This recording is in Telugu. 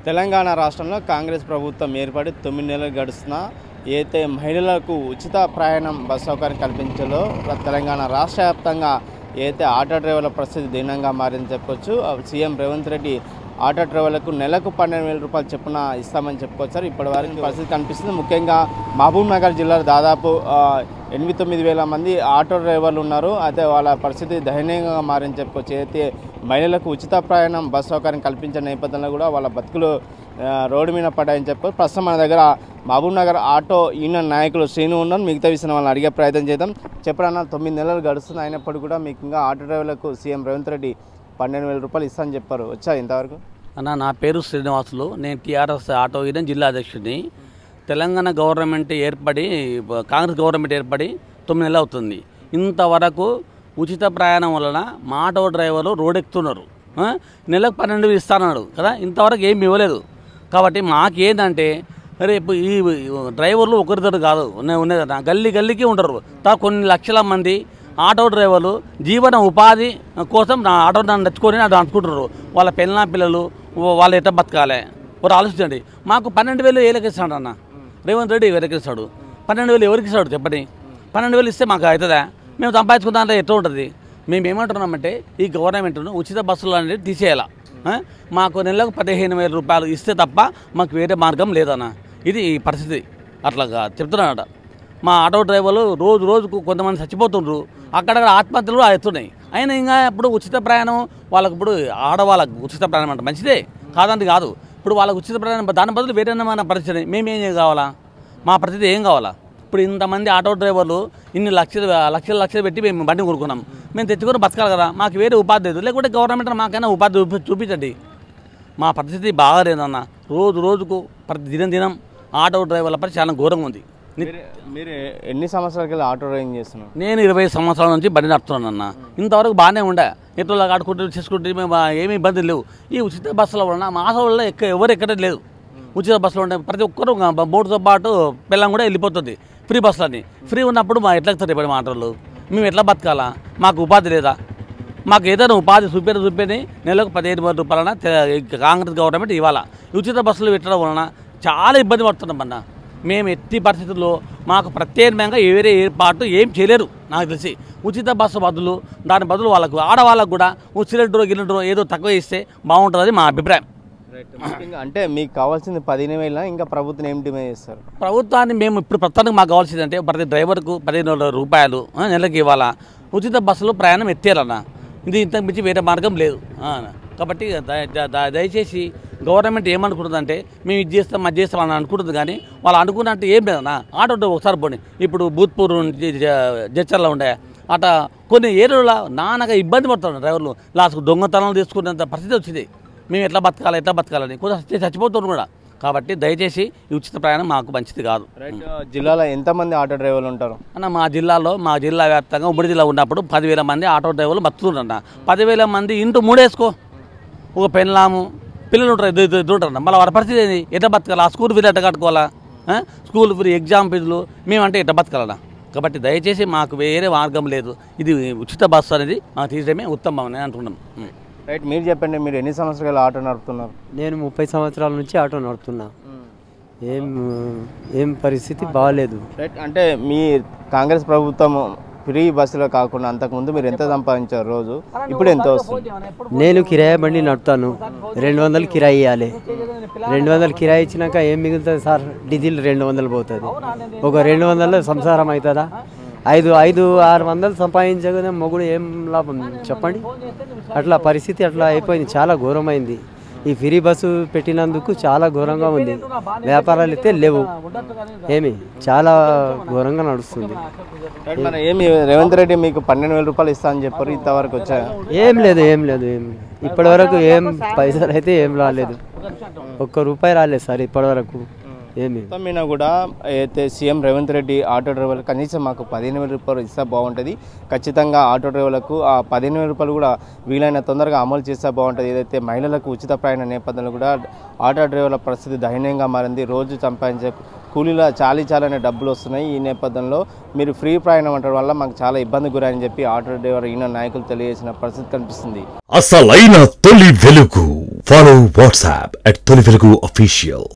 తెలంగాణ రాష్ట్రంలో కాంగ్రెస్ ప్రభుత్వం ఏర్పడి 9 నెలలు గడుస్తున్నా అయితే మహిళలకు ఉచిత ప్రయాణం బస్ సౌకర్యం కల్పించలో తెలంగాణ రాష్ట్ర వ్యాప్తంగా అయితే ఆటో డ్రైవర్ల పరిస్థితి దీనంగా మారిందని చెప్పొచ్చు. సీఎం రేవంత్ రెడ్డి ఆటో డ్రైవర్లకు నెలకు 12,000 రూపాయలు చొప్పున ఇస్తామని చెప్పుకొచ్చారు. ఇప్పటి వరకు పరిస్థితి కనిపిస్తుంది. ముఖ్యంగా మహబూబ్ నగర్ జిల్లాలో దాదాపు 8-9 వేల మంది ఆటో డ్రైవర్లు ఉన్నారు. అయితే వాళ్ళ పరిస్థితి దయనీయంగా మారని చెప్పుకోవచ్చు. అయితే మహిళలకు ఉచిత ప్రయాణం బస్ సౌకర్యం కల్పించిన నేపథ్యంలో కూడా వాళ్ళ బతుకులు రోడ్డు మీద పడ్డాయని చెప్పుకోవచ్చు. ప్రస్తుతం మన దగ్గర మహబూబ్ నగర్ ఆటో యూనియన్ నాయకులు శ్రీను ఉన్నాను. మిగతా విషయం వాళ్ళని అడిగే ప్రయత్నం చేద్దాం. చెప్పరన్నా, 9 నెలలు గడుస్తుంది, అయినప్పటికీ కూడా మీకు ఇంకా ఆటో డ్రైవర్లకు సీఎం రేవంత్ రెడ్డి 12,000 రూపాయలు ఇస్తానని చెప్పారు. వచ్చా ఇంతవరకు? అన్న, నా పేరు శ్రీనివాసులు. నేను టీఆర్ఎస్ ఆటో యూనియన్ జిల్లా అధ్యక్షుడిని. తెలంగాణ గవర్నమెంట్ ఏర్పడి కాంగ్రెస్ గవర్నమెంట్ ఏర్పడి 9 నెలలు అవుతుంది. ఇంతవరకు ఉచిత ప్రయాణం వలన మా ఆటో డ్రైవర్లు రోడ్డెక్కుతున్నారు. నెలకు 12,000 ఇస్తానన్నాడు కదా, ఇంతవరకు ఏమి ఇవ్వలేదు. కాబట్టి మాకేంటంటే రేపు ఈ డ్రైవర్లు ఒకరిద్దరు కాదు, ఉన్నదన్న గల్లీ గల్లీకి ఉంటారు. కొన్ని లక్షల మంది ఆటో డ్రైవర్లు జీవన ఉపాధి కోసం ఆటో నడుచుకొని నడుచుకుంటున్నారు. వాళ్ళ పిల్లలు వాళ్ళు ఎట్లా బతకాలి వారు ఆలోచించండి. మాకు 12,000 ఏళ్ళకి ఇస్తాడు అన్న రేవంత్ రెడ్డి. ఎవరికి ఇస్తాడు 12,000? ఎవరికి ఇస్తాడు చెప్పండి? 12,000 ఇస్తే మాకు అవుతుందా? మేము సంపాదించుకున్న దాంట్లో ఎట్లా ఉంటుంది? మేము ఏమంటున్నామంటే ఈ గవర్నమెంట్ను ఉచిత బస్సులు అనేది తీసేయాల. మాకు నెలకు 15,000 రూపాయలు ఇస్తే తప్ప మాకు వేరే మార్గం లేదన్న. ఇది ఈ పరిస్థితి. అట్లాగా చెప్తున్నాడట. మా ఆటో డ్రైవర్లు రోజుకు కొంతమంది చచ్చిపోతుండ్రు. అక్కడ ఆత్మహత్యలు కూడా అవుతున్నాయి. అయినా ఇంకా ఇప్పుడు ఉచిత ప్రయాణం వాళ్ళకు, ఇప్పుడు ఆడవాళ్ళకు ఉచిత ప్రయాణం అంటే మంచిదే కాదంటే కాదు. ఇప్పుడు వాళ్ళకు ఉచిత ప్రయాణం దాని బదులు వేరేమైన పరిస్థితి మేమేం కావాలా? మా పరిస్థితి ఏం కావాలా? ఇప్పుడు ఇంతమంది ఆటో డ్రైవర్లు ఇన్ని లక్షలు పెట్టి మేము బండి కొనుక్కున్నాం. మేము తెచ్చుకొని బతకాలి కదా. మాకు వేరే ఉపాధి లేదు. లేకుంటే గవర్నమెంట్ మాకైనా ఉపాధి చూపించండి. మా పరిస్థితి బాగాలేదన్న. రోజుకు ప్రతి దినం ఆటో డ్రైవర్ల పరిస్థితి చాలా ఘోరంగా ఉంది. మీరు ఎన్ని సంవత్సరాలకి ఆటో డ్రైవింగ్ చేస్తున్నాం? నేను 20 సంవత్సరాల నుంచి బండి నడుపుతున్నాను అన్న. ఇంతవరకు బాగానే ఉండే, ఎట్లా ఆడుకుంటూ చేసుకుంటూ మేము ఏమీ ఇబ్బందులు లేవు. ఈ ఉచిత బస్సుల వలన మా ఆటోలో ఎవరు ఎక్కడే లేదు. ఉచిత బస్సులు ఉండే ప్రతి ఒక్కరు బోర్డుతో పాటు పిల్లం కూడా వెళ్ళిపోతుంది. ఫ్రీ బస్సులని ఫ్రీ ఉన్నప్పుడు మా ఎట్లా ఎక్కుతారు మా ఆటోలు? మేము ఎట్లా బతకాలా? మాకు ఉపాధి లేదా? మాకు ఏదైనా ఉపాధి చూపేది నెలకు 15,000 రూపాయలన కాంగ్రెస్ గవర్నమెంట్ ఇవ్వాలా. ఉచిత బస్సులు పెట్టడం వలన చాలా ఇబ్బంది పడుతున్నాం అన్న. మేము ఎట్టి పరిస్థితుల్లో మాకు ప్రత్యేకంగా వేరే ఏర్పాటు ఏం చేయలేరు నాకు తెలిసి. ఉచిత బస్సు బదులు దాని బదులు వాళ్ళకు ఆడవాళ్ళకు కూడా సిలిండర్ ఏదో తక్కువ ఇస్తే బాగుంటుందని మా అభిప్రాయం. అంటే మీకు కావాల్సింది 15,000, ఇంకా ప్రభుత్వం ఏం డిమాండ్ చేస్తారు? ప్రభుత్వాన్ని మేము ఇప్పుడు ప్రస్తుతానికి మాకు కావాల్సింది అంటే ప్రతి డ్రైవర్కు 15,000 రూపాయలు నెలకి ఇవ్వాలా. ఉచిత బస్సులో ప్రయాణం ఎత్తేయాలన్న. ఇది ఇంతకు మించి వేరే మార్గం లేదు. కాబట్టి దయచేసి గవర్నమెంట్ ఏమనుకుంటుందంటే మేము ఇది చేస్తాం అది చేస్తాం అని అనుకుంటుంది. కానీ వాళ్ళు అనుకున్నట్టు ఏం లేదన్నా. ఆటో ఒకసారి పోనీ, ఇప్పుడు భూత్పూర్ నుంచి జడ్చర్లో ఉండే అట కొన్ని ఏరియాలో నాన్నగా ఇబ్బంది పడుతున్నారు డ్రైవర్లు. లాస్ట్కు దొంగతనాలు తీసుకునేంత పరిస్థితి వచ్చింది. మేము ఎట్లా బతకాలని కొంచెం చచ్చిపోతున్నారు కూడా. కాబట్టి దయచేసి ఈ ఉచిత ప్రయాణం మాకు మంచిది కాదు. జిల్లాలో ఎంతమంది ఆటో డ్రైవర్లు ఉంటారు అన్న? మా జిల్లా వ్యాప్తంగా ఉమ్మడి జిల్లా ఉన్నప్పుడు 10,000 మంది ఆటో డ్రైవర్లు బతుకుతుంటారన్న. 10,000 మంది ఇంటూ 3 వేసుకో. ఒక పెళ్ళాము పిల్లలు ఉంటారు, ఇద్దరు ఉంటారన్న. మళ్ళీ వారి పరిస్థితి ఏంది? ఎట్లా బతకాలా? స్కూల్ ఫీజు ఎట్లా కట్టుకోవాలా? స్కూల్ ఫీ, ఎగ్జామ్ ఫీజులు మేమంటే ఎట్లా బతకాలన్నా? కాబట్టి దయచేసి మాకు వేరే మార్గం లేదు. ఇది ఉచిత బస్సు అనేది మాకు తీయడమే ఉత్తమం అని అంటున్నాం. రైట్, మీరు చెప్పండి, మీరు ఎన్ని సంవత్సరాలు ఆటో నడుపుతున్నారు? నేను 30 సంవత్సరాల నుంచి ఆటో నడుపుతున్నా. ఏం పరిస్థితి బాగాలేదు. రైట్, అంటే మీ కాంగ్రెస్ ప్రభుత్వం ఫ్రీ బస్సులో కాకుండా అంతకుముందు మీరు ఎంత సంపాదించారు రోజు? ఇప్పుడు ఎంత వస్తుంది? నేను కిరాయి బండి నడుపుతాను. 200 కిరాయి ఇవ్వాలి. 200 కిరాయి ఇచ్చినాక ఏం మిగులుతుంది సార్? డీజిల్ 200 పోతుంది. ఒక 200 సంసారం అవుతుందా? 500-600 సంపాదించగానే మొగుడు ఏం లాభం చెప్పండి? అట్లా పరిస్థితి అట్లా అయిపోయింది. చాలా ఘోరమైంది. ఈ ఫ్రీ బస్సు పెట్టినందుకు చాలా ఘోరంగా ఉంది. వ్యాపారాలు అయితే లేవు. చాలా ఘోరంగా నడుస్తుంది. ఏమి రేవంత్ రెడ్డి మీకు 12,000 రూపాయలు ఇస్తా అని చెప్పారు, ఇంతవరకు వచ్చాయా? ఏం లేదు. ఇప్పటి వరకు ఏం పైసలు అయితే ఏం రాలేదు. ₹1 రాలేదు సార్ ఇప్పటివరకు. మొత్తం కూడా అయితే సీఎం రేవంత్ రెడ్డి ఆటో డ్రైవర్లకు కనీసం మాకు 15,000 రూపాయలు ఇస్తే బాగుంటుంది. ఖచ్చితంగా ఆటో డ్రైవర్లకు ఆ 15,000 రూపాయలు కూడా వీలైన తొందరగా అమలు చేస్తే బాగుంటుంది. ఏదైతే మహిళలకు ఉచిత ప్రయాణ నేపథ్యంలో కూడా ఆటో డ్రైవర్ల పరిస్థితి దయనీయంగా మారింది. రోజు సంపాదించే కూలీల చాలానే డబ్బులు వస్తున్నాయి. ఈ నేపథ్యంలో మీరు ఫ్రీ ప్రయాణం అంటడం వల్ల మాకు చాలా ఇబ్బంది గురని చెప్పి ఆటో డ్రైవర్ యూనియన్ నాయకులు తెలియజేసిన పరిస్థితి కనిపిస్తుంది. అసలైన తొలి వెలుగు Follow WhatsApp at Toli Velugu Official.